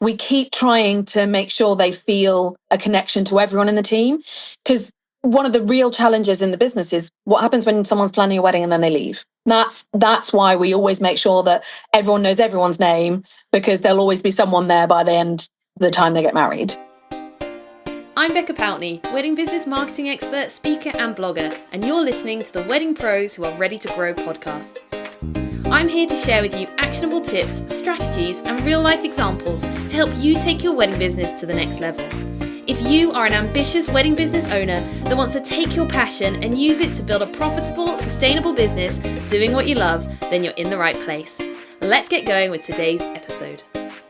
we keep trying to make sure they feel a connection to everyone in the team. Because one of the real challenges in the business is what happens when someone's planning a wedding and then they leave. That's why we always make sure that everyone knows everyone's name, because there'll always be someone there by the time they get married. I'm Becca Poutney, wedding business marketing expert, speaker and blogger, and you're listening to the Wedding Pros Who Are Ready to Grow podcast. I'm here to share with you actionable tips, strategies and real-life examples to help you take your wedding business to the next level. If you are an ambitious wedding business owner that wants to take your passion and use it to build a profitable, sustainable business doing what you love, then you're in the right place. Let's get going with today's episode.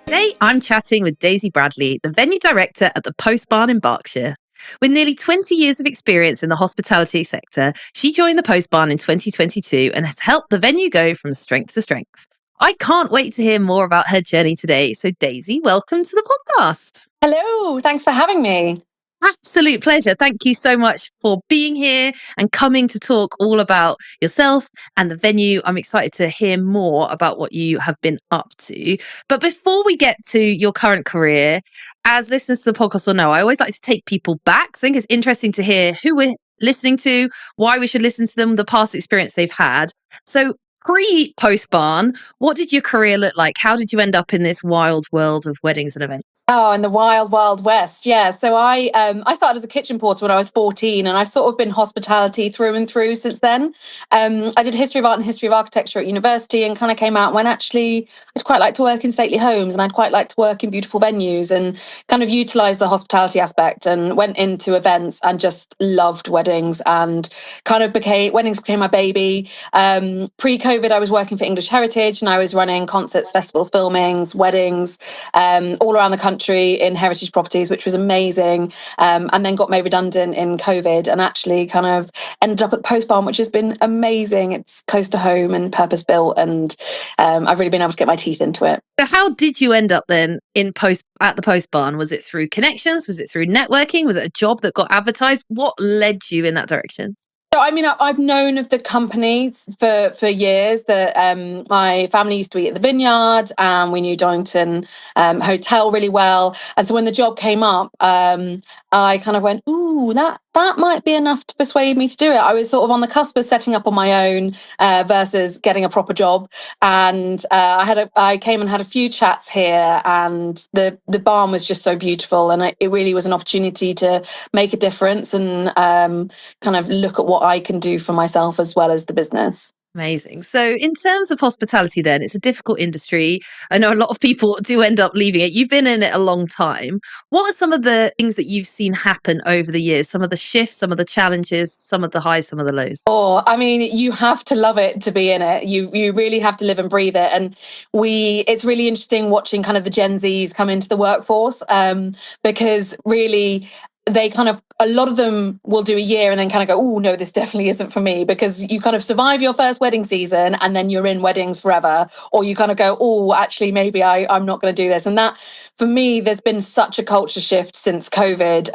Today, I'm chatting with Daisy Bradley, the venue director at the Post Barn in Berkshire. With nearly 20 years of experience in the hospitality sector, she joined the Post Barn in 2022 and has helped the venue go from strength to strength. I can't wait to hear more about her journey today. So Daisy, welcome to the podcast. Hello, thanks for having me. Absolute pleasure. Thank you so much for being here and coming to talk all about yourself and the venue. I'm excited to hear more about what you have been up to. But before we get to your current career, as listeners to the podcast will know, I always like to take people back. So I think it's interesting to hear who we're listening to, why we should listen to them, the past experience they've had. So pre-Post Barn, what did your career look like? How did you end up in this wild world of weddings and events? Oh, in the wild, wild west. Yeah. So I started as a kitchen porter when I was 14, and I've sort of been hospitality through and through since then. I did history of art and history of architecture at university, and kind of came out when actually I'd quite like to work in stately homes, and I'd quite like to work in beautiful venues, and kind of utilise the hospitality aspect, and went into events and just loved weddings, and kind of weddings became my baby. Pre-COVID, I was working for English Heritage, and I was running concerts, festivals, filmings, weddings, all around the country in heritage properties, which was amazing, and then got made redundant in COVID, and actually kind of ended up at the Post Barn, which has been amazing. It's close to home and purpose built, and I've really been able to get my teeth into it. So how did you end up then at the Post Barn? Was it through connections? Was it through networking? Was it a job that got advertised? What led you in that direction? So, I mean, I've known of the company for years. That my family used to eat at the Vineyard, and we knew Donington Hotel really well. And so when the job came up, I kind of went, "Ooh, that might be enough to persuade me to do it." I was sort of on the cusp of setting up on my own versus getting a proper job. And I came and had a few chats here, and the barn was just so beautiful, and it really was an opportunity to make a difference and kind of look at what I can do for myself as well as the business. Amazing. So in terms of hospitality then, it's a difficult industry. I know a lot of people do end up leaving it. You've been in it a long time. What are some of the things that you've seen happen over the years? Some of the shifts, some of the challenges, some of the highs, some of the lows? Oh, I mean, you have to love it to be in it. You really have to live and breathe it. And it's really interesting watching kind of the Gen Zs come into the workforce, because really a lot of them will do a year and then kind of go, "Oh no, this definitely isn't for me," because you kind of survive your first wedding season and then you're in weddings forever. Or you kind of go, "Oh, actually, maybe I'm not going to do this." And that, for me, there's been such a culture shift since COVID,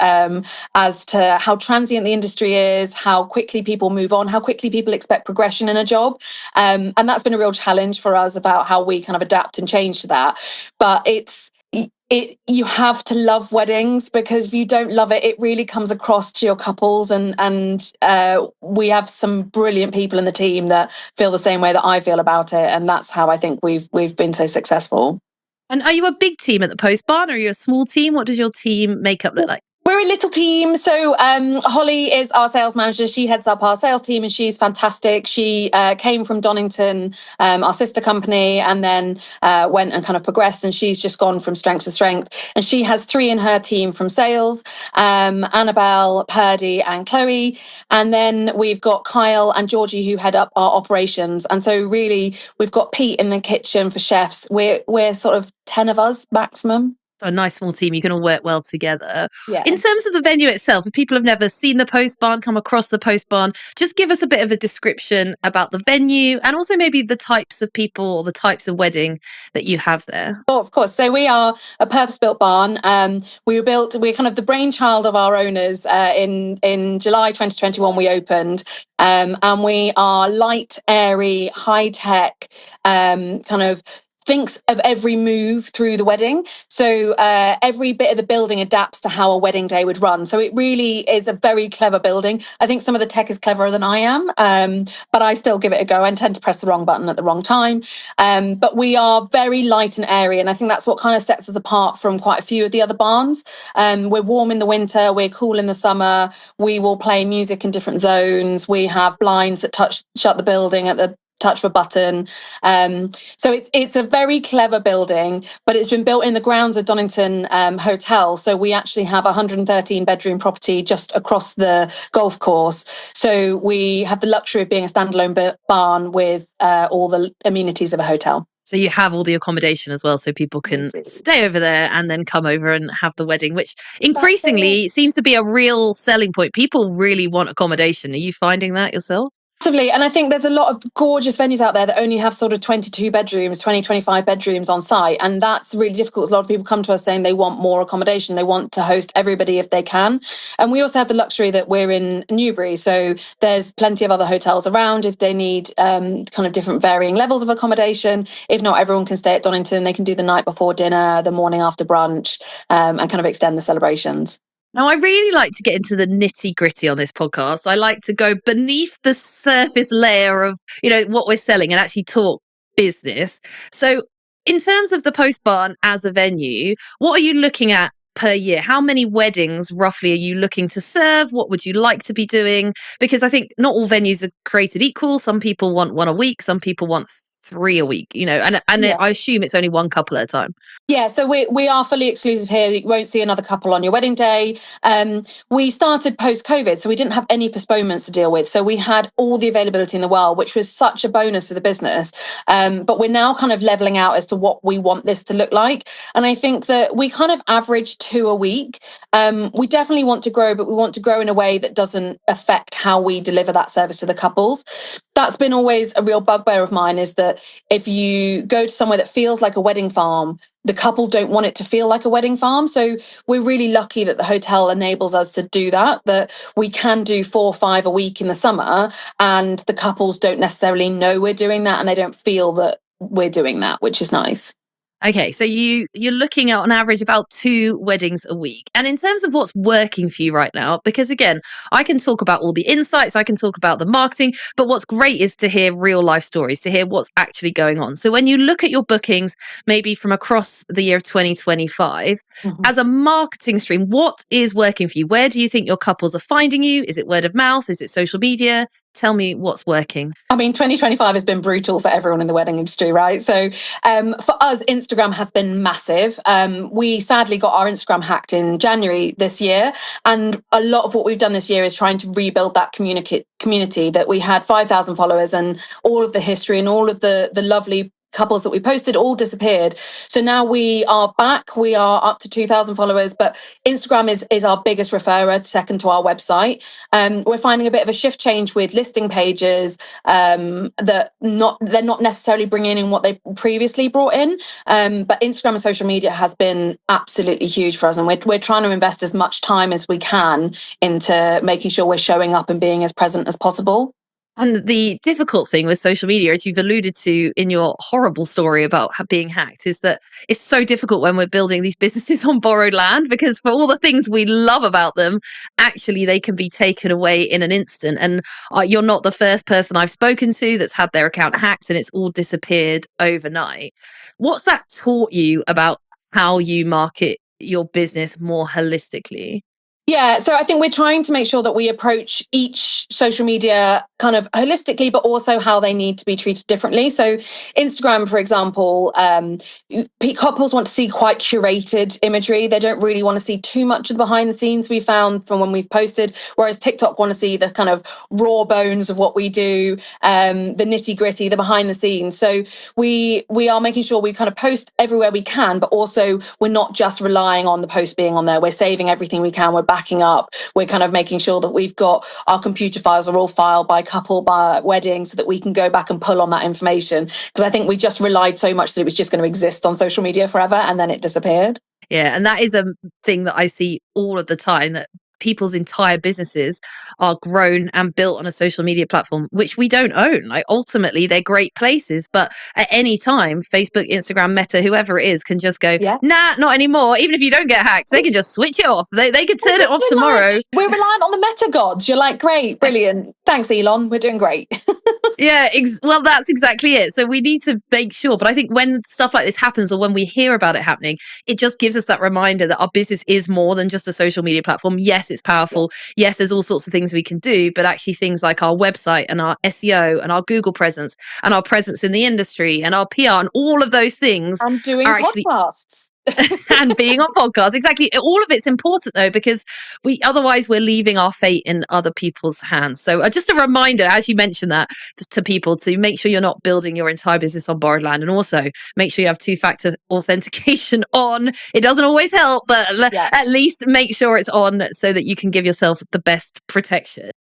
as to how transient the industry is, how quickly people move on, how quickly people expect progression in a job. And that's been a real challenge for us about how we kind of adapt and change to that. But you have to love weddings, because if you don't love it, it really comes across to your couples, and we have some brilliant people in the team that feel the same way that I feel about it, and that's how I think we've been so successful. And are you a big team at the Post Barn, or are you a small team? What does your team makeup look like? We're a little team. So Holly is our sales manager. She heads up our sales team, and she's fantastic. She came from Donington, our sister company, and then went and kind of progressed, and she's just gone from strength to strength. And she has 3 in her team from sales, Annabelle, Purdy and Chloe. And then we've got Kyle and Georgie, who head up our operations. And so really we've got Pete in the kitchen for chefs. We're sort of 10 of us maximum. So a nice small team, you can all work well together. Yeah. In terms of the venue itself, if people have never seen the Post Barn, come across the Post Barn, just give us a bit of a description about the venue and also maybe the types of people or the types of wedding that you have there. Oh, of course. So we are a purpose-built barn. We're kind of the brainchild of our owners. In July 2021, we opened. And we are light, airy, high-tech, kind of thinks of every move through the wedding. So every bit of the building adapts to how a wedding day would run. So it really is a very clever building. I think some of the tech is cleverer than I am, but I still give it a go. I tend to press the wrong button at the wrong time. But we are very light and airy. And I think that's what kind of sets us apart from quite a few of the other barns. We're warm in the winter. We're cool in the summer. We will play music in different zones. We have blinds that shut the building at the touch of a button. So it's a very clever building, but it's been built in the grounds of Donington Hotel. So we actually have a 113 bedroom property just across the golf course. So we have the luxury of being a standalone barn with all the amenities of a hotel. So you have all the accommodation as well, so people can stay over there and then come over and have the wedding, which increasingly seems to be a real selling point. People really want accommodation. Are you finding that yourself? Massively. And I think there's a lot of gorgeous venues out there that only have sort of 22 bedrooms, 25 bedrooms on site. And that's really difficult. A lot of people come to us saying they want more accommodation. They want to host everybody if they can. And we also have the luxury that we're in Newbury. So there's plenty of other hotels around if they need kind of different varying levels of accommodation. If not, everyone can stay at Donington. They can do the night before dinner, the morning after brunch, and kind of extend the celebrations. Now, I really like to get into the nitty gritty on this podcast. I like to go beneath the surface layer of, what we're selling and actually talk business. So in terms of the Post Barn as a venue, what are you looking at per year? How many weddings roughly are you looking to serve? What would you like to be doing? Because I think not all venues are created equal. Some people want one a week. Some people want 3 a week, and yeah. I assume it's only one couple at a time. Yeah, so we are fully exclusive here. You won't see another couple on your wedding day. We started post-COVID, so we didn't have any postponements to deal with. So we had all the availability in the world, which was such a bonus for the business. But we're now kind of leveling out as to what we want this to look like. And I think that we kind of average 2 a week. We definitely want to grow, but we want to grow in a way that doesn't affect how we deliver that service to the couples. That's been always a real bugbear of mine, is that if you go to somewhere that feels like a wedding farm, the couple don't want it to feel like a wedding farm. So we're really lucky that the hotel enables us to do that we can do 4 or 5 a week in the summer, and the couples don't necessarily know we're doing that, and they don't feel that we're doing that, which is nice. Okay, so you're looking at on average about 2 weddings a week. And in terms of what's working for you right now, because again, I can talk about all the insights, I can talk about the marketing, but what's great is to hear real life stories, to hear what's actually going on. So when you look at your bookings, maybe from across the year of 2025, as a marketing stream, what is working for you? Where do you think your couples are finding you? Is it word of mouth? Is it social media? Tell me what's working. I mean, 2025 has been brutal for everyone in the wedding industry, right? So for us, Instagram has been massive. We sadly got our Instagram hacked in January this year. And a lot of what we've done this year is trying to rebuild that community that we had 5,000 followers, and all of the history and all of the lovely couples that we posted all disappeared. So now we are back. We are up to 2,000 followers, but Instagram is our biggest referrer, second to our website. We're finding a bit of a shift change with listing pages that they're not necessarily bringing in what they previously brought in. But Instagram and social media has been absolutely huge for us, and we're trying to invest as much time as we can into making sure we're showing up and being as present as possible. And the difficult thing with social media, as you've alluded to in your horrible story about being hacked, is that it's so difficult when we're building these businesses on borrowed land, because for all the things we love about them, actually they can be taken away in an instant. And you're not the first person I've spoken to that's had their account hacked and it's all disappeared overnight. What's that taught you about how you market your business more holistically? Yeah, so I think we're trying to make sure that we approach each social media kind of holistically, but also how they need to be treated differently. So Instagram, for example, couples want to see quite curated imagery. They don't really want to see too much of the behind the scenes we found from when we've posted, whereas TikTok want to see the kind of raw bones of what we do, the nitty gritty, the behind the scenes. So we are making sure we kind of post everywhere we can, but also we're not just relying on the post being on there. We're saving everything we can. We're backing up. We're kind of making sure that we've got our computer files are all filed by couple, by wedding, so that we can go back and pull on that information. Because I think we just relied so much that it was just going to exist on social media forever, and then it disappeared. Yeah, and that is a thing that I see all of the time, that people's entire businesses are grown and built on a social media platform, which we don't own. Like ultimately, they're great places, but at any time, Facebook, Instagram, Meta, whoever it is, can just go, nah, not anymore. Even if you don't get hacked, they can just switch it off. They could turn it off tomorrow. We're reliant on the meta gods. You're like, great, brilliant. Thanks, Elon. We're doing great. Yeah, well, that's exactly it. So we need to make sure. But I think when stuff like this happens or when we hear about it happening, it just gives us that reminder that our business is more than just a social media platform. Yes, it's powerful. Yes, there's all sorts of things we can do, but actually things like our website and our SEO and our Google presence and our presence in the industry and our PR and all of those things and doing are podcasts. and being on podcasts. Exactly. All of it's important though, because otherwise we're leaving our fate in other people's hands. So just a reminder, as you mentioned that to people, to make sure you're not building your entire business on borrowed land, and also make sure you have 2-factor authentication on. It doesn't always help, but at least make sure it's on so that you can give yourself the best protection.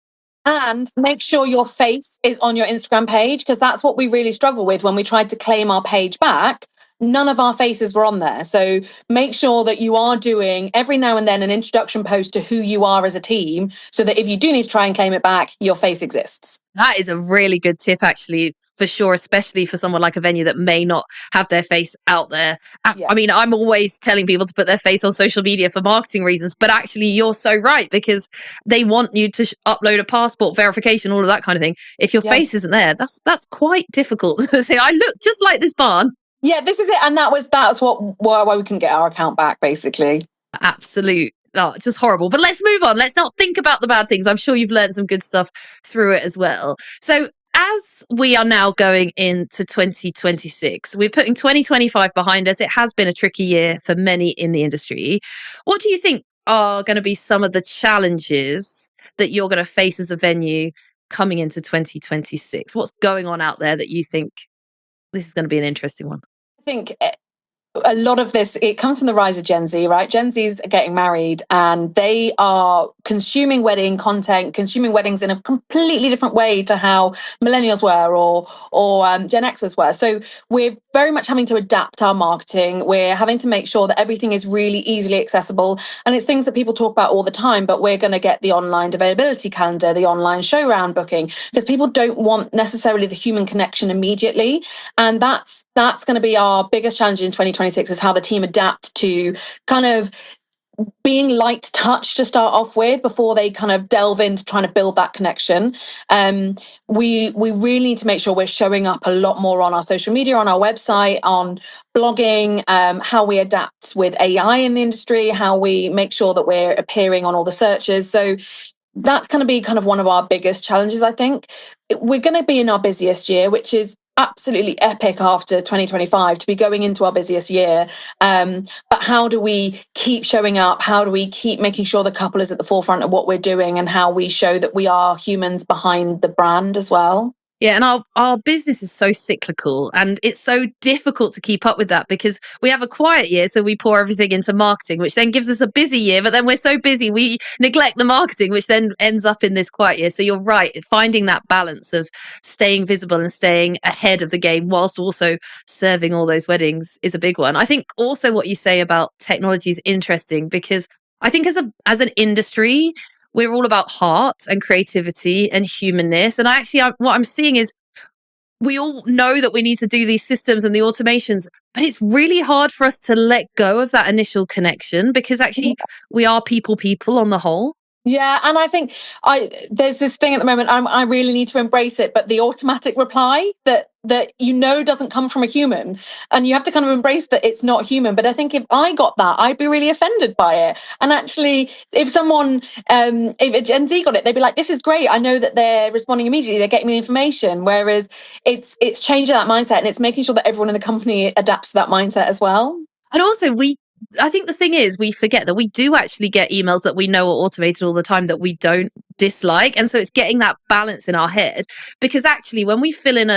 And make sure your face is on your Instagram page, because that's what we really struggle with when we tried to claim our page back. None of our faces were on there. So make sure that you are doing every now and then an introduction post to who you are as a team, so that if you do need to try and claim it back, your face exists. That is a really good tip, actually, for sure, especially for someone like a venue that may not have their face out there. I mean, I'm always telling people to put their face on social media for marketing reasons, but actually you're so right, because they want you to upload a passport verification, all of that kind of thing. If your face isn't there, that's quite difficult to say, I look just like this barn. Yeah, this is it. And that's why we can get our account back, basically. Absolute. Oh, just horrible. But let's move on. Let's not think about the bad things. I'm sure you've learned some good stuff through it as well. So as we are now going into 2026, we're putting 2025 behind us. It has been a tricky year for many in the industry. What do you think are going to be some of the challenges that you're going to face as a venue coming into 2026? What's going on out there that you think this is going to be an interesting one? I think a lot of this, it comes from the rise of Gen Z, right? Gen Zs are getting married and they are consuming wedding content, consuming weddings in a completely different way to how millennials were or Gen Xers were. So we're very much having to adapt our marketing. We're having to make sure that everything is really easily accessible. And it's things that people talk about all the time, but we're going to get the online availability calendar, the online show round booking, because people don't want necessarily the human connection immediately. And that's going to be our biggest challenge in 2026, is how the team adapt to kind of being light touch to start off with before they kind of delve into trying to build that connection. We really need to make sure we're showing up a lot more on our social media, on our website, on blogging, how we adapt with AI in the industry, how we make sure that we're appearing on all the searches. So that's going to be kind of one of our biggest challenges, I think. We're going to be in our busiest year, which is absolutely epic after 2025 to be going into our busiest year. But how do we keep showing up? How do we keep making sure the couple is at the forefront of what we're doing, and how we show that we are humans behind the brand as well? Yeah, and our business is so cyclical, and it's so difficult to keep up with that, because we have a quiet year, so we pour everything into marketing, which then gives us a busy year, but then we're so busy we neglect the marketing, which then ends up in this quiet year. So you're right, finding that balance of staying visible and staying ahead of the game whilst also serving all those weddings is a big one. I think also what you say about technology is interesting, because I think as an industry, we're all about heart and creativity and humanness. And what I'm seeing is we all know that we need to do these systems and the automations, but it's really hard for us to let go of that initial connection, because actually we are people on the whole. Yeah, and I think there's this thing at the moment, I really need to embrace it, but the automatic reply that doesn't come from a human, and you have to kind of embrace that it's not human. But I think if I got that, I'd be really offended by it. And actually, if someone, if a Gen Z got it, they'd be like, this is great. I know that they're responding immediately. They're getting me information. Whereas it's changing that mindset, and it's making sure that everyone in the company adapts to that mindset as well. And also I think the thing is, we forget that we do actually get emails that we know are automated all the time that we don't dislike. And so it's getting that balance in our head, because actually when we fill in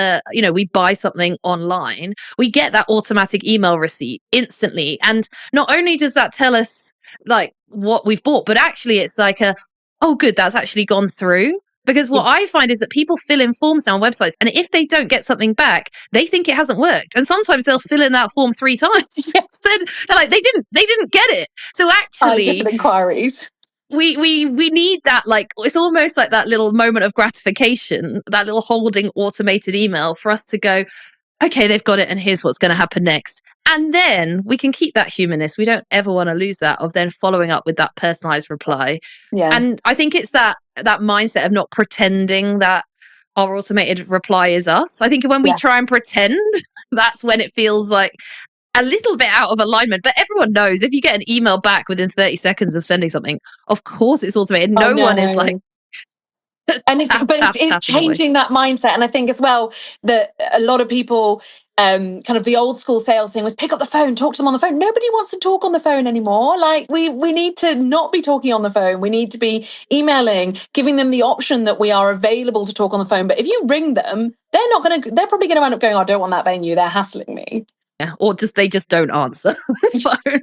we buy something online, we get that automatic email receipt instantly. And not only does that tell us like what we've bought, but actually it's like oh, good, that's actually gone through. Because what I find is that people fill in forms now on websites, and if they don't get something back, they think it hasn't worked. And sometimes they'll fill in that form 3 times. Then they're like, they didn't get it. So actually, different inquiries. we need that, like, it's almost like that little moment of gratification, that little holding automated email for us to go, okay, they've got it, and here's what's going to happen next. And then we can keep that humanness. We don't ever want to lose that of then following up with that personalized reply. Yeah. And I think it's that mindset of not pretending that our automated reply is us. I think when we try and pretend, that's when it feels like a little bit out of alignment. But everyone knows if you get an email back within 30 seconds of sending something, of course it's automated. No one is like, and it's changing that mindset. And I think as well that a lot of people kind of the old school sales thing was pick up the phone, talk to them on the phone. Nobody wants to talk on the phone anymore. Like we need to not be talking on the phone. We need to be emailing, giving them the option that we are available to talk on the phone. But if you ring them, they're probably going to end up going, oh, I don't want that venue, they're hassling me. Yeah, or they just don't answer the phone.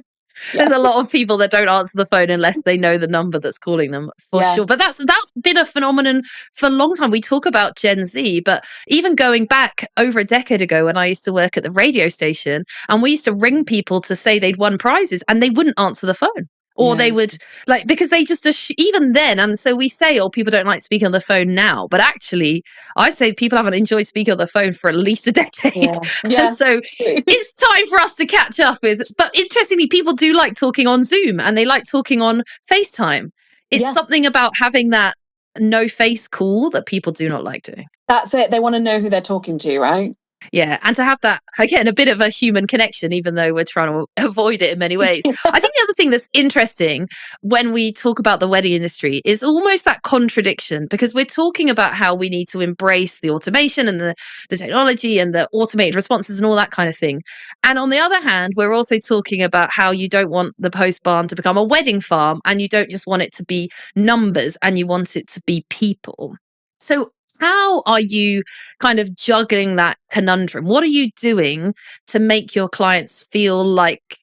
There's a lot of people that don't answer the phone unless they know the number that's calling them, for sure. But that's been a phenomenon for a long time. We talk about Gen Z, but even going back over a decade ago when I used to work at the radio station, and we used to ring people to say they'd won prizes and they wouldn't answer the phone. Or they would, like, because they just, even then, and so we say, oh, people don't like speaking on the phone now. But actually, I say people haven't enjoyed speaking on the phone for at least a decade. Yeah. So it's time for us to catch up with. But interestingly, people do like talking on Zoom and they like talking on FaceTime. It's something about having that no face call that people do not like doing. That's it. They want to know who they're talking to, right? Yeah, and to have that, again, a bit of a human connection, even though we're trying to avoid it in many ways. I think the other thing that's interesting when we talk about the wedding industry is almost that contradiction, because we're talking about how we need to embrace the automation and the technology and the automated responses and all that kind of thing. And on the other hand, we're also talking about how you don't want the post barn to become a wedding farm, and you don't just want it to be numbers, and you want it to be people. So how are you kind of juggling that conundrum? What are you doing to make your clients feel like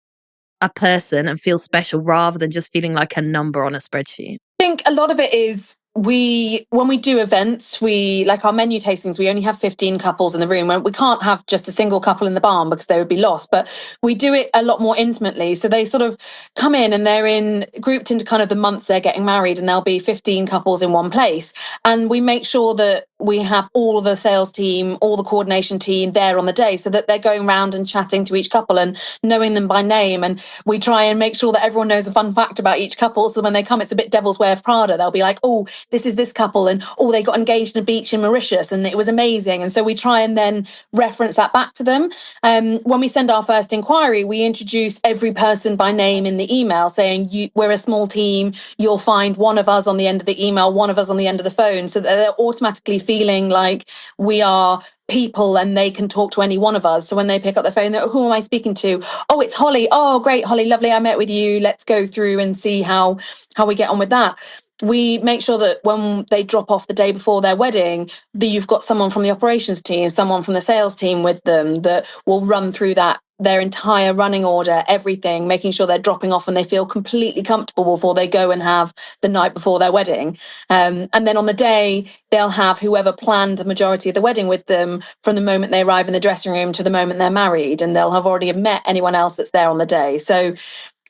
a person and feel special rather than just feeling like a number on a spreadsheet? I think a lot of it is when we do events, we like our menu tastings, we only have 15 couples in the room. We can't have just a single couple in the barn because they would be lost, but we do it a lot more intimately. So they sort of come in and they're grouped into kind of the months they're getting married, and there'll be 15 couples in one place. And we make sure that we have all of the sales team, all the coordination team there on the day, so that they're going around and chatting to each couple and knowing them by name. And we try and make sure that everyone knows a fun fact about each couple. So when they come, it's a bit Devil's Wear of Prada. They'll be like, oh, this is this couple, and oh, they got engaged on a beach in Mauritius and it was amazing. And so we try and then reference that back to them. When we send our first inquiry, we introduce every person by name in the email, saying we're a small team. You'll find one of us on the end of the email, one of us on the end of the phone, so that they're automatically feeling like we are people and they can talk to any one of us. So when they pick up the phone, who am I speaking to? Oh, it's Holly. Oh, great, Holly, lovely. I met with you. Let's go through and see how we get on with that. We make sure that when they drop off the day before their wedding, that you've got someone from the operations team, someone from the sales team with them that will run through their entire running order, everything, making sure they're dropping off and they feel completely comfortable before they go and have the night before their wedding. And then on the day, they'll have whoever planned the majority of the wedding with them from the moment they arrive in the dressing room to the moment they're married, and they'll have already met anyone else that's there on the day. So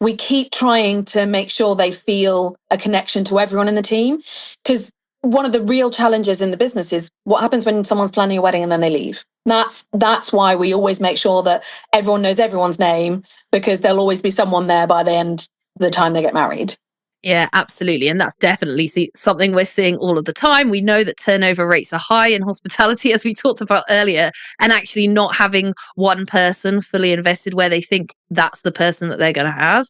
we keep trying to make sure they feel a connection to everyone in the team, because one of the real challenges in the business is what happens when someone's planning a wedding and then they leave. That's why we always make sure that everyone knows everyone's name, because there'll always be someone there by the time they get married. Yeah, absolutely. And that's definitely something we're seeing all of the time. We know that turnover rates are high in hospitality, as we talked about earlier, and actually not having one person fully invested where they think that's the person that they're going to have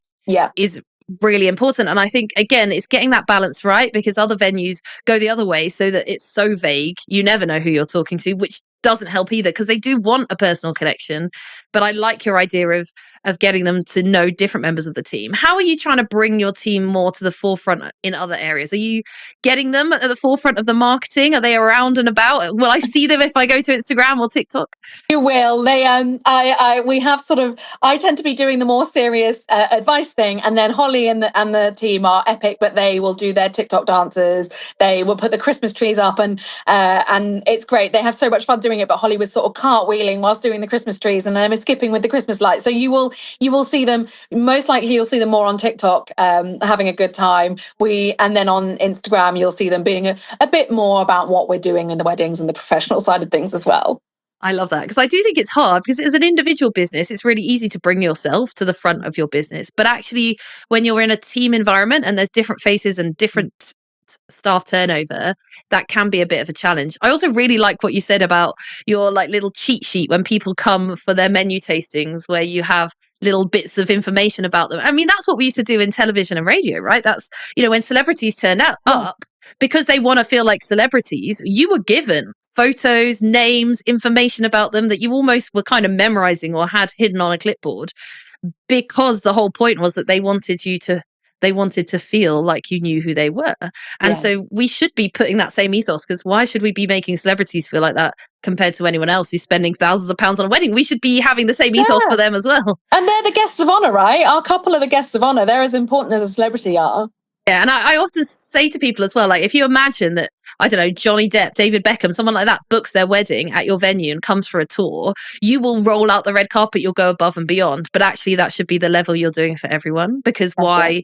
is really important. And I think, again, it's getting that balance right, because other venues go the other way so that it's so vague. You never know who you're talking to, which doesn't help either, because they do want a personal connection. But I like your idea of getting them to know different members of the team. How are you trying to bring your team more to the forefront in other areas? Are you getting them at the forefront of the marketing? Are they around and about? Will I see them if I go to Instagram or TikTok? You will. They we have sort of, I tend to be doing the more serious advice thing, and then Holly and the team are epic, but they will do their TikTok dances. They will put the Christmas trees up, and it's great. They have so much fun doing doing it, but Holly was sort of cartwheeling whilst doing the Christmas trees, and then we're skipping with the Christmas lights. So you will see them, most likely you'll see them more on TikTok, having a good time. And then on Instagram, you'll see them being a bit more about what we're doing in the weddings and the professional side of things as well. I love that, because I do think it's hard, because as an individual business, it's really easy to bring yourself to the front of your business. But actually, when you're in a team environment and there's different faces and different staff turnover, that can be a bit of a challenge. I also really like what you said about your like little cheat sheet when people come for their menu tastings, where you have little bits of information about them. I mean, that's what we used to do in television and radio, right? That's, when celebrities turned up, because they want to feel like celebrities, you were given photos, names, information about them that you almost were kind of memorizing or had hidden on a clipboard, because the whole point was that they wanted to feel like you knew who they were. And so we should be putting that same ethos, because why should we be making celebrities feel like that compared to anyone else who's spending thousands of pounds on a wedding? We should be having the same ethos for them as well. And they're the guests of honor, right? Our couple are the guests of honor. They're as important as a celebrity are. Yeah, and I often say to people as well, like, if you imagine that, I don't know, Johnny Depp, David Beckham, someone like that books their wedding at your venue and comes for a tour, you will roll out the red carpet, you'll go above and beyond. But actually, that should be the level you're doing for everyone, because why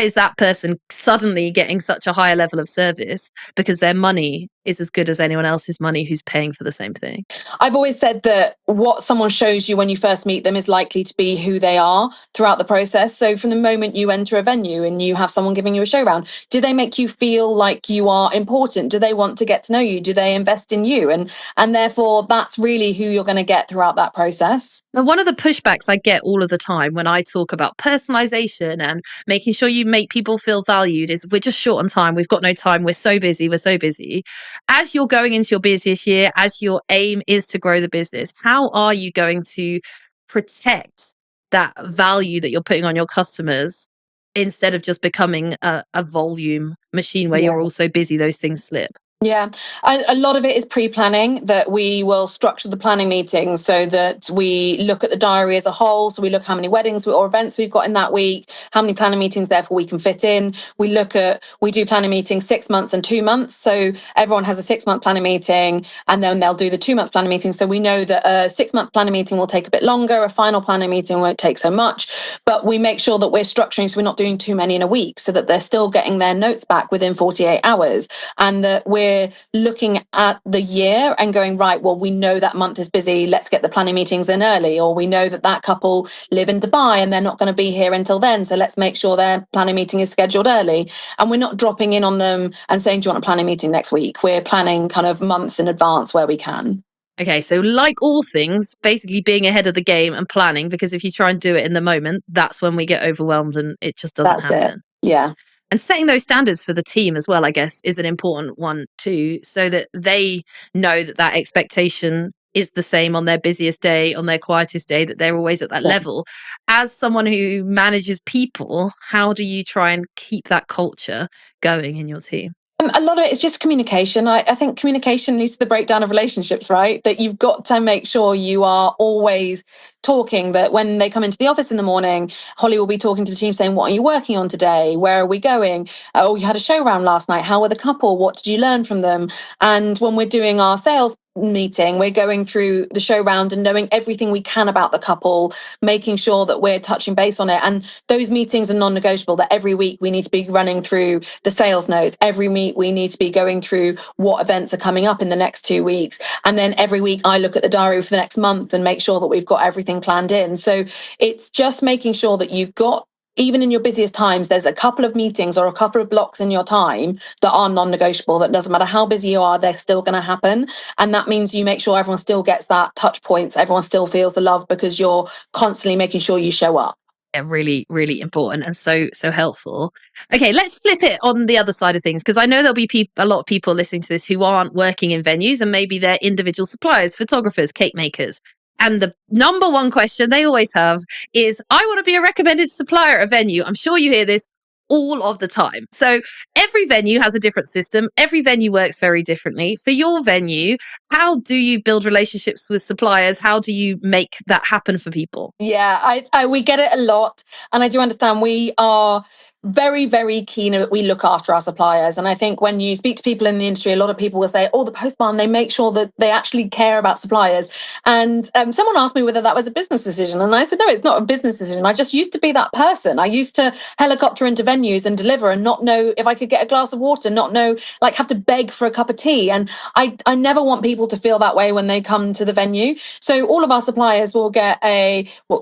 is that person suddenly getting such a higher level of service? Because their money is as good as anyone else's money who's paying for the same thing. I've always said that what someone shows you when you first meet them is likely to be who they are throughout the process. So from the moment you enter a venue and you have someone giving you a show round, do they make you feel like you are important? Do they want to get to know you? Do they invest in you? And therefore, that's really who you're going to get throughout that process. Now, one of the pushbacks I get all of the time when I talk about personalization and making sure you make people feel valued is, we're just short on time. We've got no time. We're so busy. As you're going into your busiest year, as your aim is to grow the business, how are you going to protect that value that you're putting on your customers, instead of just becoming a volume machine where you're also busy, those things slip? Yeah, a lot of it is pre-planning, that we will structure the planning meetings so that we look at the diary as a whole. So we look how many weddings or events we've got in that week, how many planning meetings therefore we can fit in. We do planning meetings 6 months and 2 months. So everyone has a 6-month planning meeting, and then they'll do the 2-month planning meeting. So we know that a 6-month planning meeting will take a bit longer. A final planning meeting won't take so much, but we make sure that we're structuring so we're not doing too many in a week, so that they're still getting their notes back within 48 hours, and that we're looking at the year and going, right, well, we know that month is busy, let's get the planning meetings in early. Or we know that couple live in Dubai and they're not going to be here until then, so let's make sure their planning meeting is scheduled early. And we're not dropping in on them and saying, do you want a planning meeting next week? We're planning kind of months in advance where we can. Okay, so like all things, basically being ahead of the game and planning, because if you try and do it in the moment, that's when we get overwhelmed and it just doesn't happen. Yeah. And setting those standards for the team as well, I guess, is an important one too, so that they know that expectation is the same on their busiest day, on their quietest day, that they're always at that level. As someone who manages people, how do you try and keep that culture going in your team? A lot of it is just communication. I think communication leads to the breakdown of relationships, right? That you've got to make sure you are always talking, that when they come into the office in the morning, Holly will be talking to the team saying, what are you working on today? Where are we going? Oh, you had a show round last night. How were the couple? What did you learn from them? And when we're doing our sales meeting, we're going through the show round and knowing everything we can about the couple, making sure that we're touching base on it. And those meetings are non-negotiable, that every week we need to be running through the sales notes. Every week we need to be going through what events are coming up in the next 2 weeks. And then every week I look at the diary for the next month and make sure that we've got everything planned in. So it's just making sure that you've got, even in your busiest times, there's a couple of meetings or a couple of blocks in your time that are non-negotiable, that doesn't matter how busy you are, they're still going to happen. And that means you make sure everyone still gets that touch points, everyone still feels the love, because you're constantly making sure you show up. Yeah, really, really important and so helpful. Okay, let's flip it on the other side of things, because I know there'll be a lot of people listening to this who aren't working in venues, and maybe they're individual suppliers, photographers, cake makers. And the number one question they always have is, I want to be a recommended supplier at a venue. I'm sure you hear this all of the time. So every venue has a different system. Every venue works very differently. For your venue, how do you build relationships with suppliers? How do you make that happen for people? Yeah, we get it a lot. And I do understand we are very, very keen that we look after our suppliers. And I think when you speak to people in the industry, a lot of people will say, oh, the Post Barn, they make sure that they actually care about suppliers. And someone asked me whether that was a business decision. And I said, no, it's not a business decision. I just used to be that person. I used to helicopter into venues and deliver and not know if I could get a glass of water, not know, like have to beg for a cup of tea. And I never want people to feel that way when they come to the venue. So all of our suppliers will get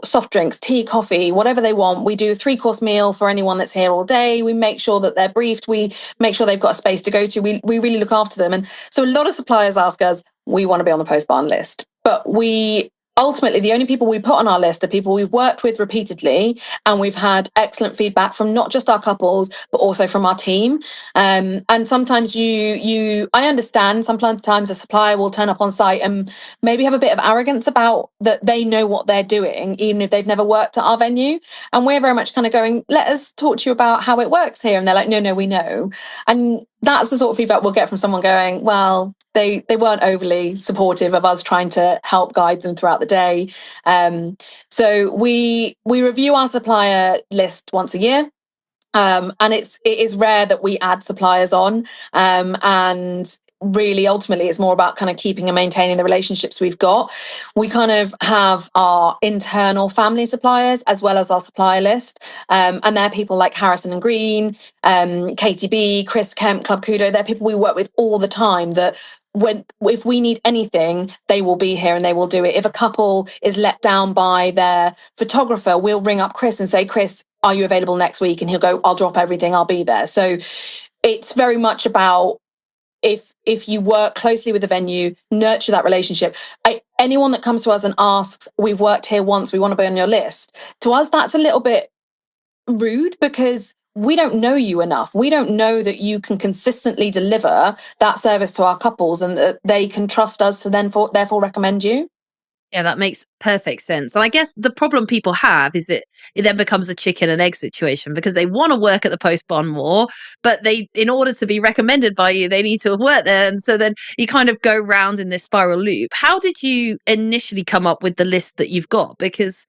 soft drinks, tea, coffee, whatever they want. We do a 3-course meal for anyone that's here all day. We make sure that they're briefed. We make sure they've got a space to go to. We really look after them. And so a lot of suppliers ask us, we want to be on the Post Barn list. But ultimately, the only people we put on our list are people we've worked with repeatedly, and we've had excellent feedback from not just our couples, but also from our team. And sometimes I understand sometimes a supplier will turn up on site and maybe have a bit of arrogance about that they know what they're doing, even if they've never worked at our venue. And we're very much kind of going, let us talk to you about how it works here. And they're like, no, we know. And that's the sort of feedback we'll get from someone going, well, they weren't overly supportive of us trying to help guide them throughout the day. So we review our supplier list once a year. And it is rare that we add suppliers on. And really, ultimately, it's more about kind of keeping and maintaining the relationships we've got. We kind of have our internal family suppliers as well as our supplier list. And they're people like Harrison and Green, KTB, Chris Kemp, Club Kudo. They're people we work with all the time that if we need anything, they will be here and they will do it. If a couple is let down by their photographer, we'll ring up Chris and say, Chris, are you available next week? And he'll go, I'll drop everything, I'll be there. So it's very much about if you work closely with the venue, nurture that relationship. Anyone that comes to us and asks, we've worked here once, we want to be on your list. To us, that's a little bit rude because we don't know you enough. We don't know that you can consistently deliver that service to our couples and that they can trust us to therefore recommend you. Yeah, that makes perfect sense. And I guess the problem people have is that it then becomes a chicken and egg situation because they want to work at the Post Barn more, but in order to be recommended by you, they need to have worked there. And so then you kind of go round in this spiral loop. How did you initially come up with the list that you've got? Because,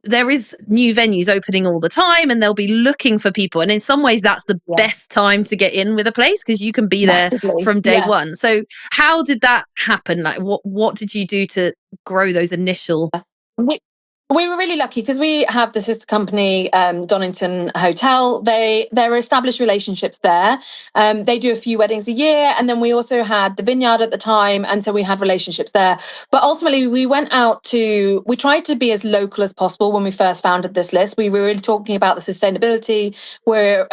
there is new venues opening all the time and they'll be looking for people. And in some ways, that's the best time to get in with a place because you can be there from day one. So how did that happen? Like what did you do to grow those initial? We were really lucky because we have the sister company, Donington Hotel. There are established relationships there. They do a few weddings a year. And then we also had the Vineyard at the time. And so we had relationships there. But ultimately, we tried to be as local as possible when we first founded this list. We were really talking about the sustainability. We're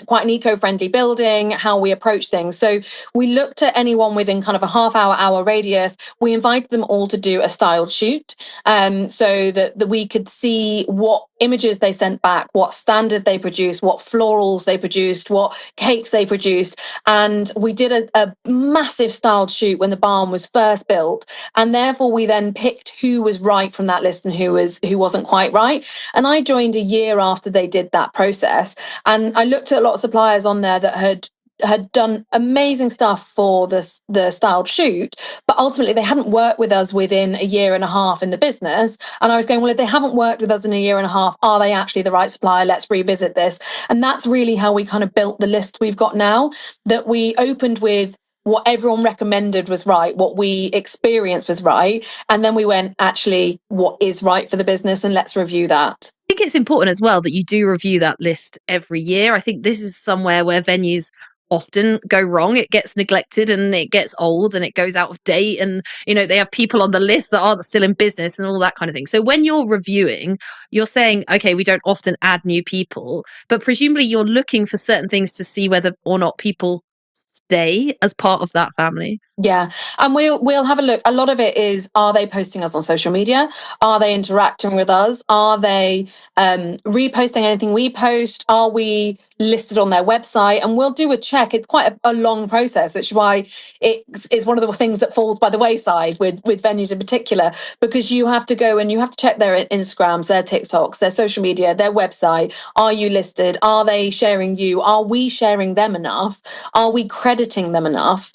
quite an eco-friendly building, how we approach things. So we looked at anyone within kind of a hour radius. We invited them all to do a styled shoot so that we could see what images they sent back, what standard they produced, what florals they produced, what cakes they produced. And we did a massive styled shoot when the barn was first built. And therefore we then picked who was right from that list and who wasn't quite right. And I joined a year after they did that process. And I looked at a lot of suppliers on there that had done amazing stuff for the styled shoot, but ultimately they hadn't worked with us within a year and a half in the business. And I was going, well, if they haven't worked with us in a year and a half, are they actually the right supplier? Let's revisit this. And that's really how we kind of built the list we've got now, that we opened with what everyone recommended was right, what we experienced was right. And then we went, actually, what is right for the business? And let's review that. I think it's important as well that you do review that list every year. I think this is somewhere where venues often go wrong. It gets neglected and it gets old and it goes out of date, and they have people on the list that aren't still in business and all that kind of thing. So when you're reviewing, you're saying, okay, we don't often add new people, but presumably you're looking for certain things to see whether or not people stay as part of that family. Yeah. And we'll have a look. A lot of it is, are they posting us on social media? Are they interacting with us? Are they reposting anything we post? Are we listed on their website? And we'll do a check. It's quite a long process, which is why it is one of the things that falls by the wayside with venues in particular, because you have to go and you have to check their Instagrams, their TikToks, their social media, their website. Are you listed? Are they sharing you? Are we sharing them enough? Are we crediting them enough?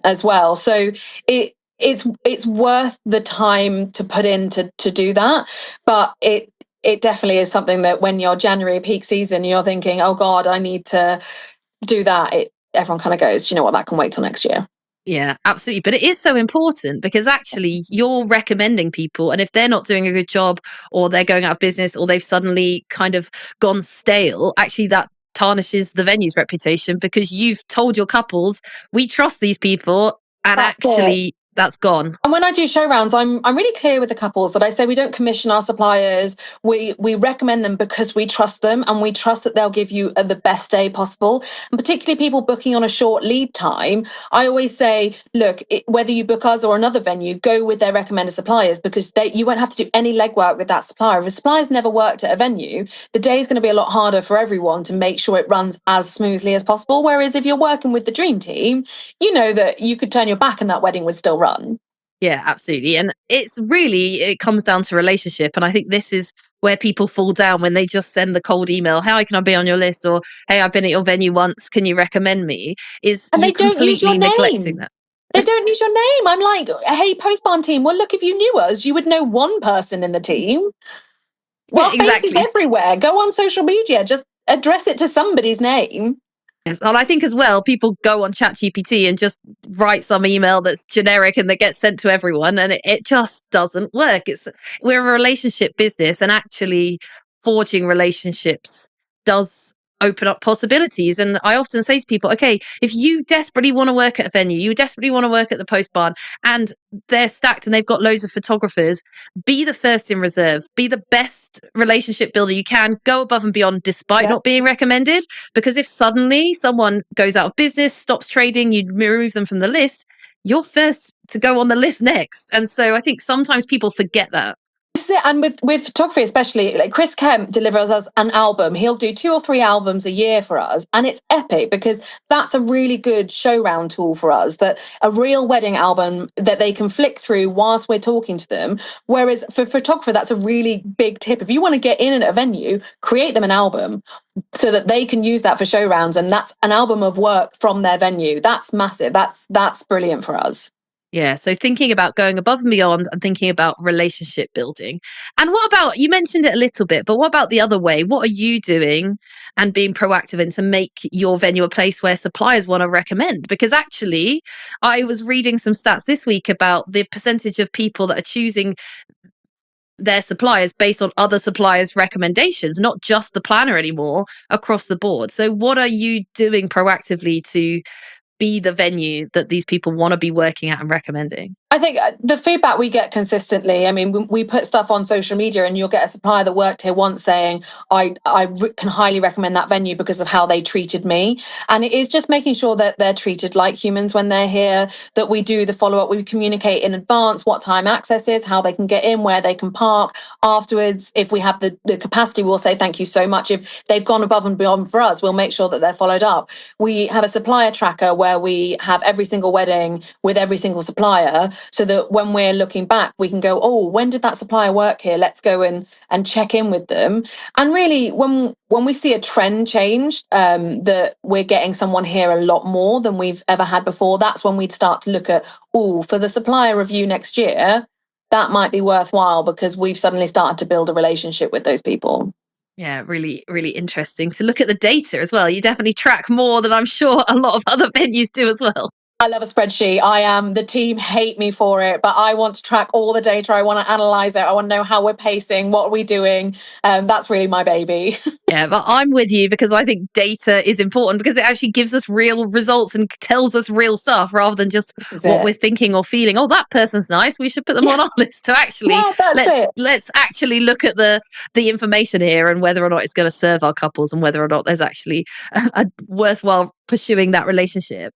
As well. So it's worth the time to put in to do that. But it definitely is something that when you're January peak season, you're thinking, oh God, I need to do that. Everyone kind of goes, you know what, that can wait till next year. Yeah, absolutely. But it is so important because actually you're recommending people. And if they're not doing a good job or they're going out of business or they've suddenly kind of gone stale, actually that tarnishes the venue's reputation because you've told your couples, we trust these people. And actually that's gone. And when I do show rounds, I'm really clear with the couples that I say we don't commission our suppliers. We recommend them because we trust them and we trust that they'll give you the best day possible. And particularly people booking on a short lead time, I always say, look, whether you book us or another venue, go with their recommended suppliers because you won't have to do any legwork with that supplier. If a supplier's never worked at a venue, the day is going to be a lot harder for everyone to make sure it runs as smoothly as possible. Whereas if you're working with the dream team, you know that you could turn your back and that wedding would still run. Yeah, absolutely. And it comes down to relationship. And I think this is where people fall down when they just send the cold email, hey, can I be on your list? Or, hey, I've been at your venue once. Can you recommend me? And they don't use your neglecting name. that. They don't use your name. I'm like, hey, Postbarn team. Well, look, if you knew us, you would know one person in the team. Well, yeah, exactly. Faces everywhere. Go on social media. Just address it to somebody's name. Yes, and I think as well, people go on ChatGPT and just write some email that's generic and that gets sent to everyone, and it just doesn't work. We're a relationship business, and actually forging relationships does open up possibilities. And I often say to people, okay, if you desperately want to work at a venue, you desperately want to work at the Postbarn, and they're stacked and they've got loads of photographers, be the first in reserve, be the best relationship builder you can, go above and beyond despite not being recommended. Because if suddenly someone goes out of business, stops trading, you remove them from the list, you're first to go on the list next. And so I think sometimes people forget that. And with photography especially, like Chris Kemp delivers us an album. He'll do 2 or 3 albums a year for us, and it's epic because that's a really good show round tool for us, that a real wedding album that they can flick through whilst we're talking to them. Whereas for photographer, that's a really big tip. If you want to get in at a venue, create them an album so that they can use that for show rounds, and that's an album of work from their venue. That's massive. That's brilliant for us. Yeah. So thinking about going above and beyond and thinking about relationship building. And what about, you mentioned it a little bit, but what about the other way? What are you doing and being proactive in to make your venue a place where suppliers want to recommend? Because actually, I was reading some stats this week about the percentage of people that are choosing their suppliers based on other suppliers' recommendations, not just the planner anymore, across the board. So what are you doing proactively to be the venue that these people want to be working at and recommending? I think the feedback we get consistently, I mean, we put stuff on social media and you'll get a supplier that worked here once saying, I can highly recommend that venue because of how they treated me. And it is just making sure that they're treated like humans when they're here, that we do the follow-up, we communicate in advance what time access is, how they can get in, where they can park. Afterwards, if we have the capacity, we'll say thank you so much. If they've gone above and beyond for us, we'll make sure that they're followed up. We have a supplier tracker where we have every single wedding with every single supplier, so that when we're looking back, we can go, oh, when did that supplier work here? Let's go and check in with them. And really, when we see a trend change, that we're getting someone here a lot more than we've ever had before, that's when we'd start to look at, oh, for the supplier review next year, that might be worthwhile because we've suddenly started to build a relationship with those people. Yeah, really, really interesting to look at the data as well. You definitely track more than I'm sure a lot of other venues do as well. I love a spreadsheet. The team hate me for it, but I want to track all the data. I want to analyze it. I want to know how we're pacing, what are we doing. That's really my baby. Yeah, but I'm with you because I think data is important because it actually gives us real results and tells us real stuff rather than just what we're thinking or feeling. Oh, that person's nice, we should put them on our list. So actually, let's actually look at the information here and whether or not it's going to serve our couples and whether or not there's actually a worthwhile pursuing that relationship.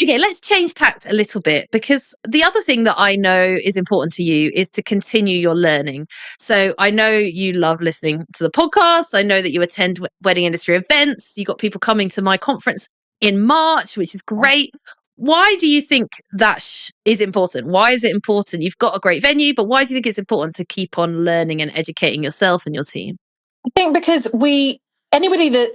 Okay, let's change tact a little bit, because the other thing that I know is important to you is to continue your learning. So I know you love listening to the podcast. I know that you attend wedding industry events. You got people coming to my conference in March, which is great. Why do you think that is important? Why is it important? You've got a great venue, but why do you think it's important to keep on learning and educating yourself and your team? I think because anybody that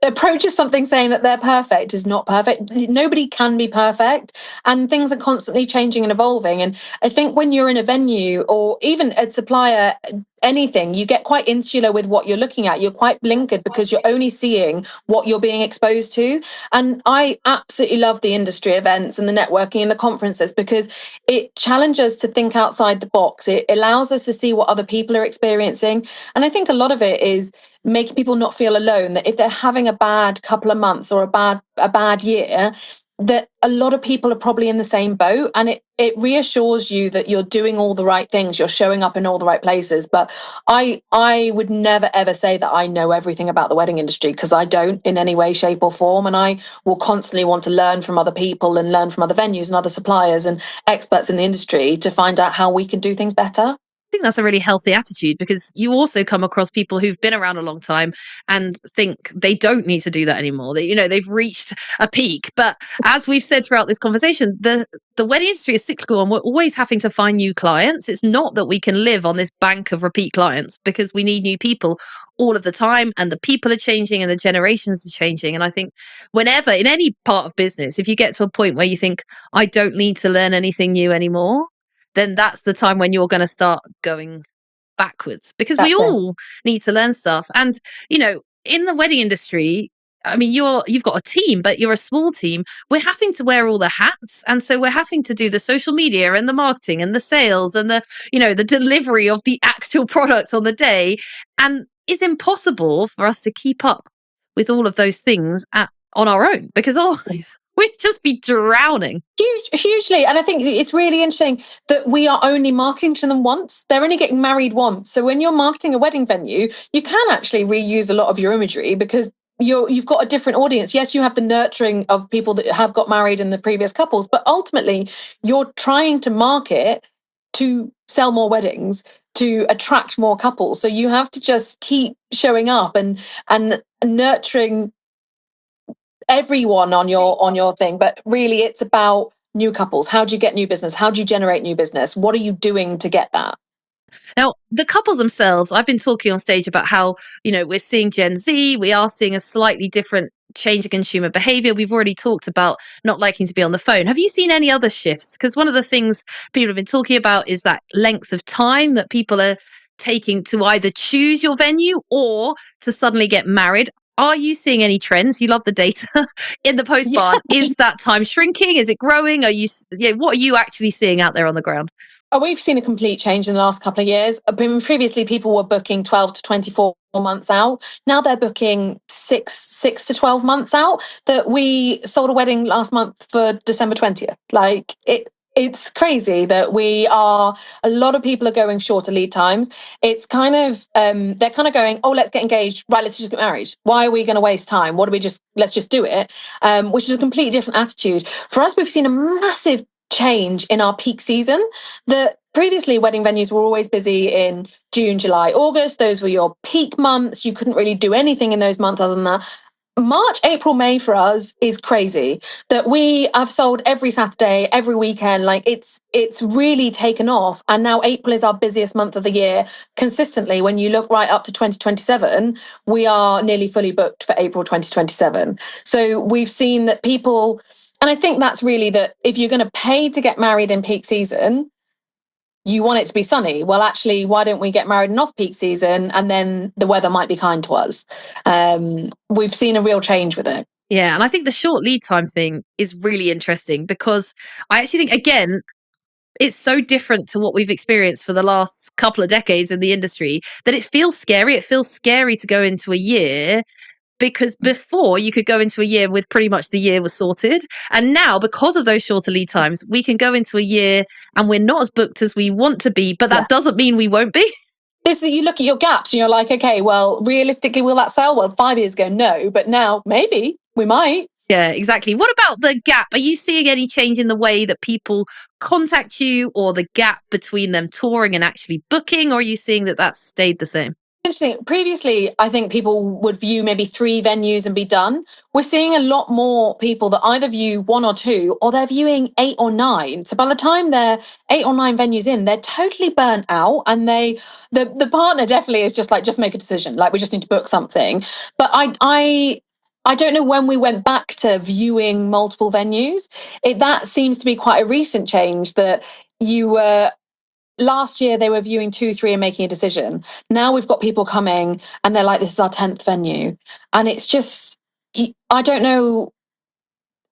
approaches something saying that they're perfect is not perfect. Nobody can be perfect, and things are constantly changing and evolving. And I think when you're in a venue or even a supplier, anything, you get quite insular with what you're looking at. You're quite blinkered because you're only seeing what you're being exposed to. And I absolutely love the industry events and the networking and the conferences because it challenges us to think outside the box. It allows us to see what other people are experiencing. And I think a lot of it is making people not feel alone, that if they're having a bad couple of months or a bad year, that a lot of people are probably in the same boat, and it reassures you that you're doing all the right things, you're showing up in all the right places. But I would never ever say that I know everything about the wedding industry, because I don't in any way, shape or form, and I will constantly want to learn from other people and learn from other venues and other suppliers and experts in the industry to find out how we can do things better. I think that's a really healthy attitude, because you also come across people who've been around a long time and think they don't need to do that anymore. They've reached a peak. But as we've said throughout this conversation, the wedding industry is cyclical, and we're always having to find new clients. It's not that we can live on this bank of repeat clients, because we need new people all of the time, and the people are changing and the generations are changing. And I think whenever in any part of business, if you get to a point where you think, I don't need to learn anything new anymore, then that's the time when you're going to start going backwards, because we all need to learn stuff. And, in the wedding industry, I mean, you've got a team, but you're a small team. We're having to wear all the hats. And so we're having to do the social media and the marketing and the sales and the delivery of the actual products on the day. And it's impossible for us to keep up with all of those things on our own, because otherwise we'd just be drowning. Hugely. And I think it's really interesting that we are only marketing to them once. They're only getting married once. So when you're marketing a wedding venue, you can actually reuse a lot of your imagery, because you've got a different audience. Yes, you have the nurturing of people that have got married in the previous couples, but ultimately you're trying to market to sell more weddings, to attract more couples. So you have to just keep showing up and nurturing everyone on your thing. But really it's about new couples. How do you get new business? How do you generate new business? What are you doing to get that? Now, the couples themselves, I've been talking on stage about how, we're seeing Gen Z, we are seeing a slightly different change in consumer behavior. We've already talked about not liking to be on the phone. Have you seen any other shifts? Because one of the things people have been talking about is that length of time that people are taking to either choose your venue or to suddenly get married. Are you seeing any trends? You love the data in the post barn. Yeah. Is that time shrinking? Is it growing? What are you actually seeing out there on the ground? Oh, we've seen a complete change in the last couple of years. Previously, people were booking 12 to 24 months out. Now they're booking 6 to 12 months out. That we sold a wedding last month for December 20th. It's crazy that a lot of people are going shorter lead times. It's kind of, they're kind of going, oh, let's get engaged. Right, let's just get married. Why are we going to waste time? Let's just do it. Which is a completely different attitude. For us, we've seen a massive change in our peak season. That previously wedding venues were always busy in June, July, August. Those were your peak months. You couldn't really do anything in those months other than that. March, April, May for us is crazy. That we have sold every Saturday, every weekend. It's really taken off. And now April is our busiest month of the year consistently. When you look right up to 2027, we are nearly fully booked for April 2027. So we've seen that people, and I think that's really that if you're going to pay to get married in peak season, you want it to be sunny. Well, actually, why don't we get married in off-peak season, and then the weather might be kind to us? We've seen a real change with it. Yeah, and I think the short lead time thing is really interesting, because I actually think, again, it's so different to what we've experienced for the last couple of decades in the industry that it feels scary. It feels scary to go into a year, because before you could go into a year with pretty much the year was sorted. And now, because of those shorter lead times, we can go into a year and we're not as booked as we want to be, but that doesn't mean we won't be. You look at your gaps and you're like, okay, well, realistically, will that sell? Well, 5 years ago, no, but now maybe we might. Yeah, exactly. What about the gap? Are you seeing any change in the way that people contact you, or the gap between them touring and actually booking? Or are you seeing that that's stayed the same? Interesting. Previously, I think people would view maybe 3 venues and be done. We're seeing a lot more people that either view 1 or 2, or they're viewing 8 or 9. So by the time they're 8 or 9 venues in, they're totally burnt out, and the partner definitely is just like, just make a decision. Like, we just need to book something. But I don't know when we went back to viewing multiple venues. That seems to be quite a recent change, that you were last year they were viewing 2, 3 and making a decision. Now we've got people coming and they're like, this is our 10th venue. And it's just, I don't know.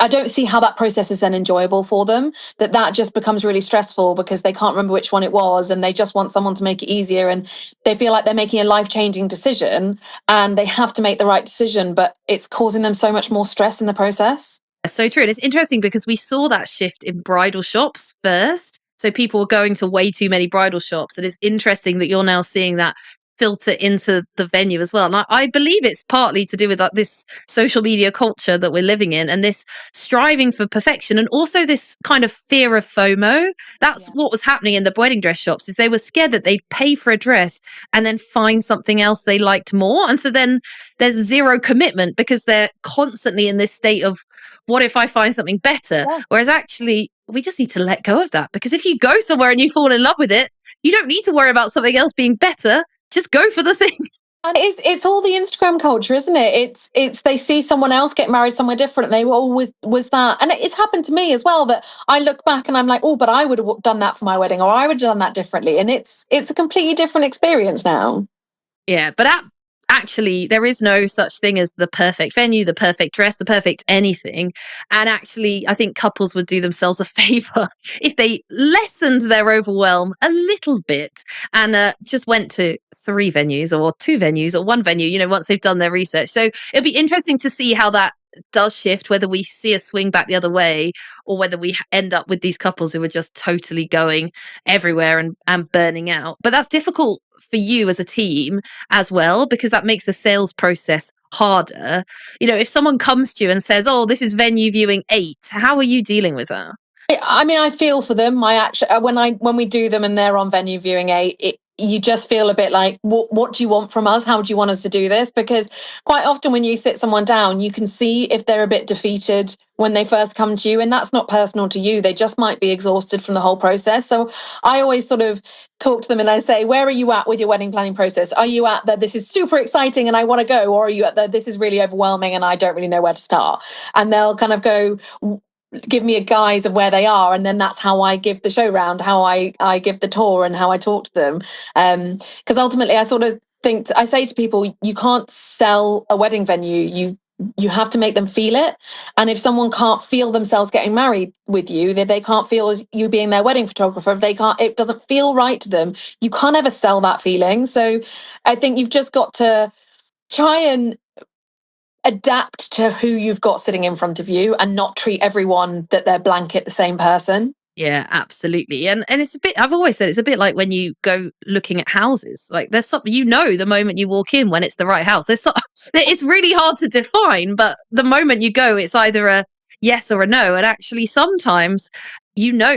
I don't see how that process is then enjoyable for them, that just becomes really stressful because they can't remember which one it was, and they just want someone to make it easier, and they feel like they're making a life-changing decision and they have to make the right decision, but it's causing them so much more stress in the process. So true. And it's interesting because we saw that shift in bridal shops first. So people were going to way too many bridal shops. And it's interesting that you're now seeing that filter into the venue as well. And I believe it's partly to do with this social media culture that we're living in, and this striving for perfection, and also this kind of fear of FOMO. That's what was happening in the wedding dress shops, is they were scared that they'd pay for a dress and then find something else they liked more. And so then there's zero commitment because they're constantly in this state of, what if I find something better? Yeah. Whereas actually, we just need to let go of that, because if you go somewhere and you fall in love with it, you don't need to worry about something else being better. Just go for the thing. And it's all the Instagram culture, isn't it? It's they see someone else get married somewhere different. And they were always was that, and it's happened to me as well, that I look back and I'm like, oh, but I would have done that for my wedding, or I would have done that differently. And it's a completely different experience now. Yeah, but actually, there is no such thing as the perfect venue, the perfect dress, the perfect anything. And actually, I think couples would do themselves a favor if they lessened their overwhelm a little bit and just went to 3 venues or 2 venues or 1 venue, once they've done their research. So it'll be interesting to see how that does shift, whether we see a swing back the other way, or whether we end up with these couples who are just totally going everywhere and burning out. But that's difficult for you as a team as well, because that makes the sales process harder. If someone comes to you and says, oh, this is venue viewing 8, how are you dealing with that? I mean, I feel for them. When we do them and they're on venue viewing 8, you just feel a bit like, what do you want from us? How do you want us to do this? Because quite often when you sit someone down, you can see if they're a bit defeated when they first come to you, and that's not personal to you. They just might be exhausted from the whole process. So I always sort of talk to them and I say, where are you at with your wedding planning process? Are you at that this is super exciting and I want to go? Or are you at that this is really overwhelming and I don't really know where to start? And they'll kind of go, give me a guise of where they are, and then that's how I give the show round, how I give the tour, and how I talk to them. Because ultimately, I sort of think I say to people, you can't sell a wedding venue. You have to make them feel it. And if someone can't feel themselves getting married with you, they can't feel as you being their wedding photographer. If it doesn't feel right to them, you can't ever sell that feeling. So I think you've just got to try and adapt to who you've got sitting in front of you, and not treat everyone that they're blanket the same person. Yeah, absolutely. And it's a bit, I've always said, it's a bit like when you go looking at houses. Like, there's something, the moment you walk in when it's the right house. It's really hard to define, but the moment you go, it's either a yes or a no. And actually, sometimes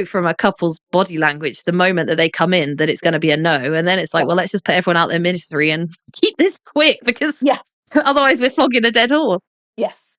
from a couple's body language the moment that they come in that it's going to be a no. And then it's like, well, let's just put everyone out their misery and keep this quick, because otherwise we're flogging a dead horse. Yes.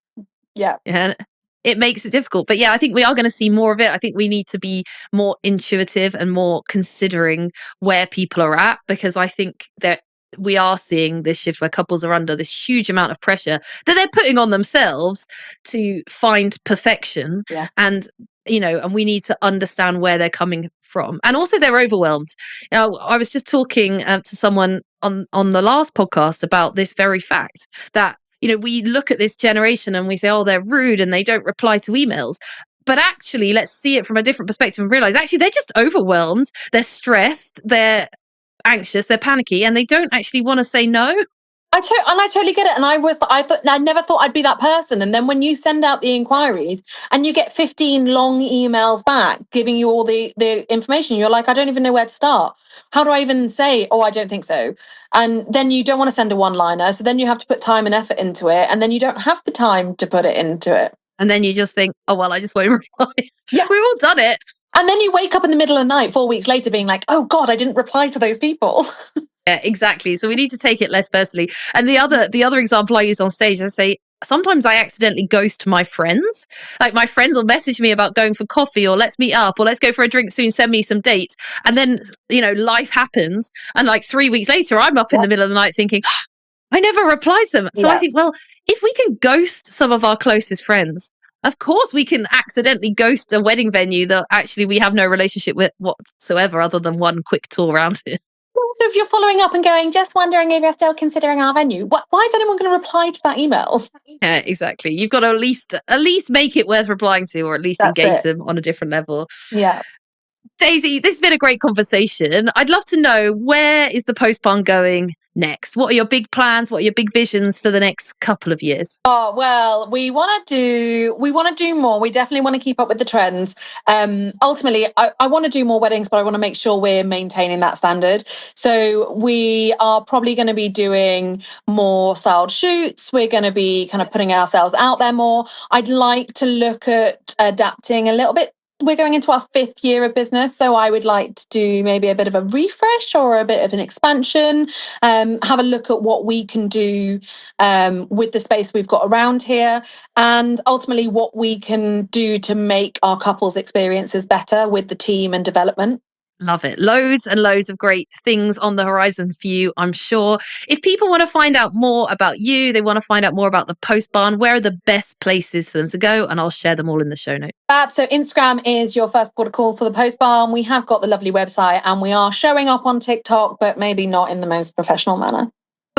Yeah. Yeah. It makes it difficult. But yeah, I think we are going to see more of it. I think we need to be more intuitive and more considering where people are at, because I think that we are seeing this shift where couples are under this huge amount of pressure that they're putting on themselves to find perfection. Yeah. And we need to understand where they're coming from. And also they're overwhelmed. I was just talking to someone on the last podcast about this very fact, that we look at this generation and we say, oh, they're rude and they don't reply to emails. But actually, let's see it from a different perspective and realize actually they're just overwhelmed. They're stressed. They're anxious. They're panicky, and they don't actually want to say no. I totally get it. And I never thought I'd be that person. And then when you send out the inquiries and you get 15 long emails back giving you all the information, you're like, I don't even know where to start. How do I even say, oh, I don't think so? And then you don't want to send a one-liner. So then you have to put time and effort into it. And then you don't have the time to put it into it. And then you just think, oh, well, I just won't reply. Yeah. We've all done it. And then you wake up in the middle of the night 4 weeks later being like, oh God, I didn't reply to those people. Yeah, exactly. So we need to take it less personally. And the other example I use on stage, I say, sometimes I accidentally ghost my friends. Like my friends will message me about going for coffee or let's meet up or let's go for a drink soon, send me some dates. And then, life happens. And like 3 weeks later, I'm up in the middle of the night thinking, I never replied to them. So I think, well, if we can ghost some of our closest friends, of course we can accidentally ghost a wedding venue that actually we have no relationship with whatsoever other than one quick tour around it. So if you're following up and going, just wondering if you're still considering our venue, why is anyone going to reply to that email? Yeah, exactly. You've got to at least make it worth replying to, or at least engage them on a different level. Yeah. Daisy, this has been a great conversation. I'd love to know, where is the Post Barn going next? What are your big plans? What are your big visions for the next couple of years? Oh, well, we want to do more. We definitely want to keep up with the trends. Ultimately, I want to do more weddings, but I want to make sure we're maintaining that standard. So we are probably going to be doing more styled shoots. We're going to be kind of putting ourselves out there more. I'd like to look at adapting a little bit. We're going into our 5th year of business, so I would like to do maybe a bit of a refresh or a bit of an expansion, have a look at what we can do with the space we've got around here, and ultimately what we can do to make our couples' experiences better with the team and development. Love it. Loads and loads of great things on the horizon for you, I'm sure. If people want to find out more about you, they want to find out more about the Post Barn, where are the best places for them to go? And I'll share them all in the show notes. So Instagram is your first port of call for the Post Barn. We have got the lovely website and we are showing up on TikTok, but maybe not in the most professional manner.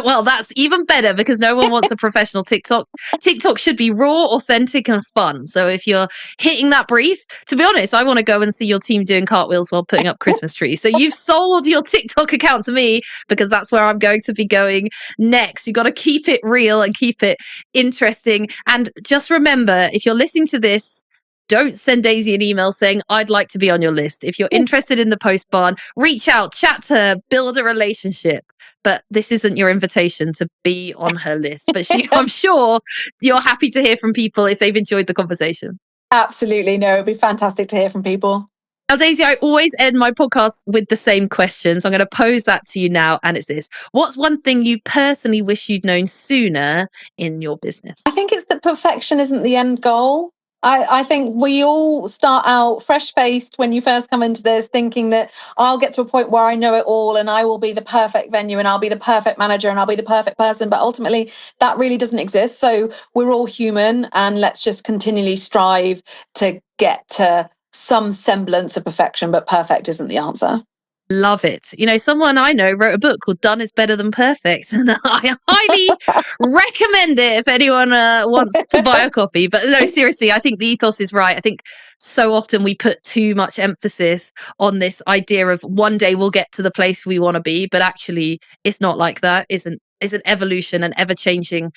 Well, that's even better because no one wants a professional TikTok. TikTok should be raw, authentic, and fun. So if you're hitting that brief, to be honest, I want to go and see your team doing cartwheels while putting up Christmas trees. So you've sold your TikTok account to me because that's where I'm going to be going next. You've got to keep it real and keep it interesting. And just remember, if you're listening to this, don't send Daisy an email saying, I'd like to be on your list. If you're interested in the Post Barn, reach out, chat to her, build a relationship. But this isn't your invitation to be on her list. But I'm sure you're happy to hear from people if they've enjoyed the conversation. Absolutely. No, it'd be fantastic to hear from people. Now, Daisy, I always end my podcast with the same question. So I'm going to pose that to you now. And it's this: what's one thing you personally wish you'd known sooner in your business? I think it's that perfection isn't the end goal. I think we all start out fresh-faced when you first come into this, thinking that I'll get to a point where I know it all and I will be the perfect venue and I'll be the perfect manager and I'll be the perfect person. But ultimately, that really doesn't exist. So we're all human, and let's just continually strive to get to some semblance of perfection, but perfect isn't the answer. Love it. Someone I know wrote a book called Done is Better Than Perfect. And I highly recommend it if anyone wants to buy a copy. But no, seriously, I think the ethos is right. I think so often we put too much emphasis on this idea of one day we'll get to the place we want to be. But actually, it's not like that. It's an evolution, an ever-changing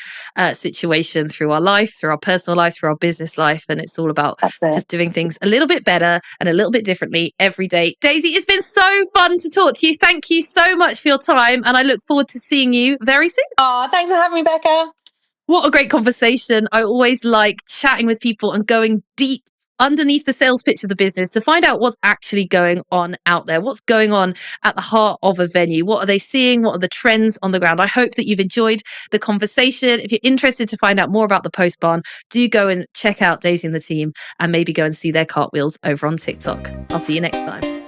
situation through our life, through our personal life, through our business life. And it's all about just doing things a little bit better and a little bit differently every day. Daisy, it's been so fun to talk to you. Thank you so much for your time. And I look forward to seeing you very soon. Oh, thanks for having me, Becca. What a great conversation. I always like chatting with people and going deep underneath the sales pitch of the business to find out what's actually going on out there, what's going on at the heart of a venue, what are they seeing, what are the trends on the ground. I hope that you've enjoyed the conversation. If you're interested to find out more about the Post Barn, do go and check out Daisy and the team and maybe go and see their cartwheels over on TikTok. I'll see you next time.